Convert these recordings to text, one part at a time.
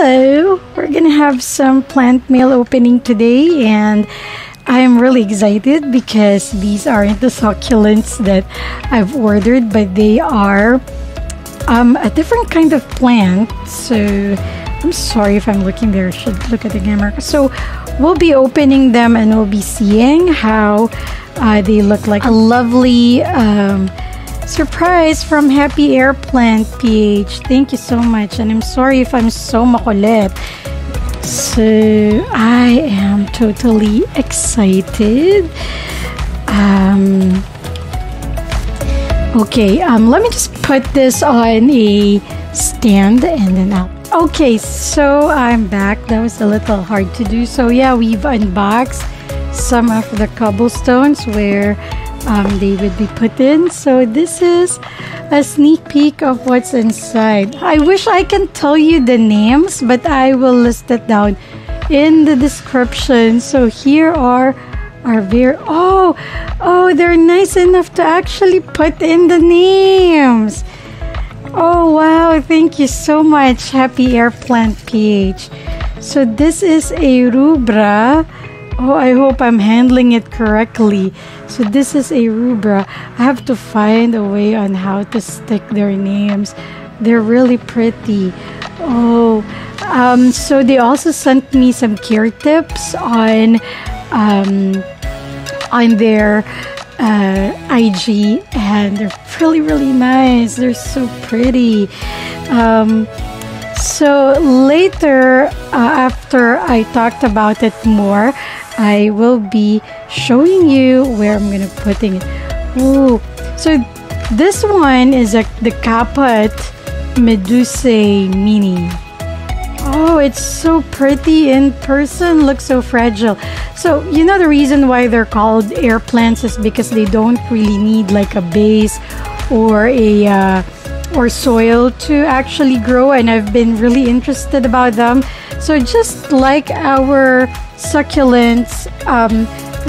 Hello! We're gonna have some plant mail opening today, and I'm really excited because these aren't the succulents that I've ordered, but they are a different kind of plant. So I'm sorry if I'm looking there. I should look at the camera. So we'll be opening them and we'll be seeing how they look like. A lovely surprise from Happy Airplant PH. Thank you so much, and I'm sorry if I'm so makulit. So I am totally excited. Okay, let me just put this on a stand and then I'll. Okay, so I'm back. That was a little hard to do. So yeah, we've unboxed some of the cobblestones where they would be put in. So this is a sneak peek of what's inside. I wish I can tell you the names, but I will list it down in the description. So here are our very they're nice enough to actually put in the names. Oh wow, thank you so much, Happy Airplant PH. So this is a rubra. Oh, I hope I'm handling it correctly. So this is a rubra. I have to find a way on how to stick their names. They're really pretty. Oh, so they also sent me some care tips on their IG, and they're really nice. They're so pretty. So later, after I talked about it more, I will be showing you where I'm gonna putting it. Oh, so this one is the Kapot Medusae Mini. Oh, it's so pretty in person. Looks so fragile. So you know the reason why they're called Airplants is because they don't really need like a base or a or soil to actually grow, and I've been really interested about them. So just like our succulents,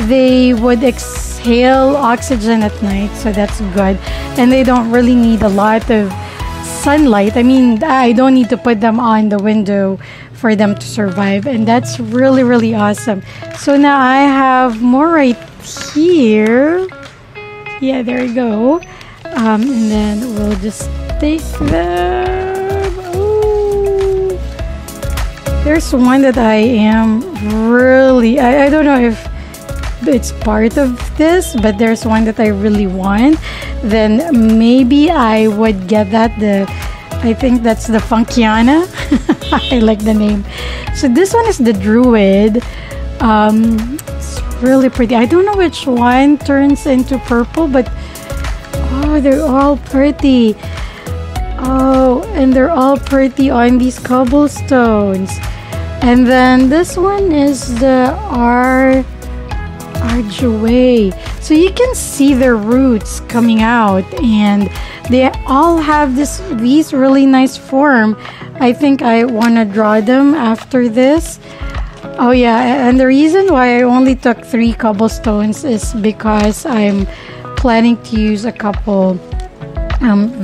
they would exhale oxygen at night, so that's good, and they don't really need a lot of sunlight. I mean, I don't need to put them on the window for them to survive, and that's really awesome. So now I have more right here. Yeah, there you go. And then we'll just take them. Ooh. There's one that I am really, I don't know if it's part of this, but there's one that I really want. Then maybe I would get that. I think that's the Funkiana. I like the name. So this one is the Druid. It's really pretty. I don't know which one turns into purple, but oh, they're all pretty. Oh, and they're all pretty on these cobblestones. And then this one is the Arduay. So you can see their roots coming out, and they all have these really nice form. I think I want to draw them after this. Oh yeah, and the reason why I only took 3 cobblestones is because I'm planning to use a couple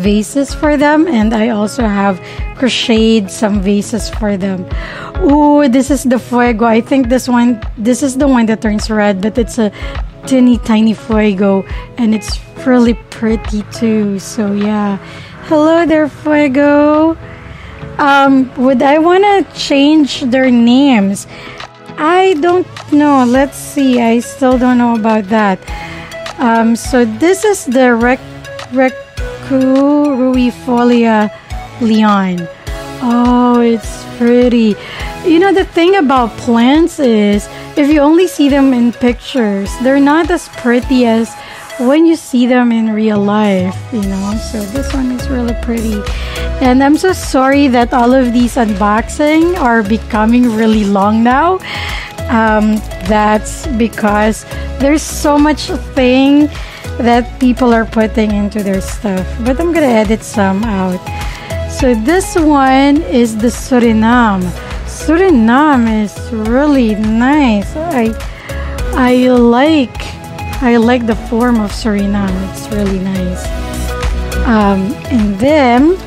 vases for them, and I also have crocheted some vases for them. Oh, this is the Fuego. I think this is the one that turns red, but it's a tiny Fuego, and it's really pretty too. So yeah, hello there, Fuego. Would I want to change their names? I don't know. Let's see. I still don't know about that. So this is the Ruifolia Leon. Oh, it's pretty. You know, the thing about plants is if you only see them in pictures, they're not as pretty as when you see them in real life, you know. So this one is really pretty. And I'm so sorry that all of these unboxing are becoming really long now. That's because there's so much thing that people are putting into their stuff, but I'm gonna edit some out. So this one is the Suriname. Suriname is really nice. I like the form of Suriname. It's really nice. And then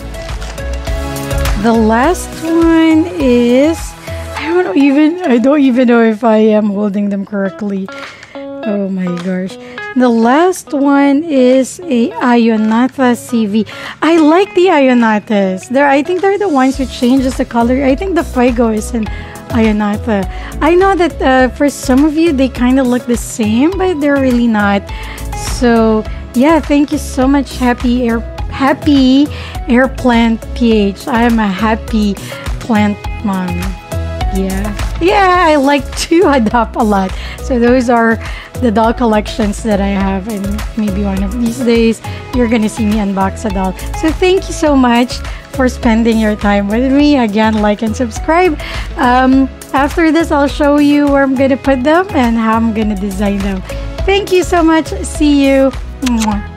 The last one is, I don't even know if I am holding them correctly. Oh my gosh. The last one is a Ionata CV. I like the Ionatas. I think they're the ones who changes the color. I think the Fuego is an Ionata. I know that for some of you, they kind of look the same, but they're really not. So yeah, thank you so much, Happy Airplant PH. I am a happy plant mom. Yeah, I like to adopt a lot. So those are the doll collections that I have, and maybe one of these days you're gonna see me unbox a doll. So thank you so much for spending your time with me. Again, like and subscribe. After this, I'll show you where I'm gonna put them and how I'm gonna design them. Thank you so much. See you. Mwah.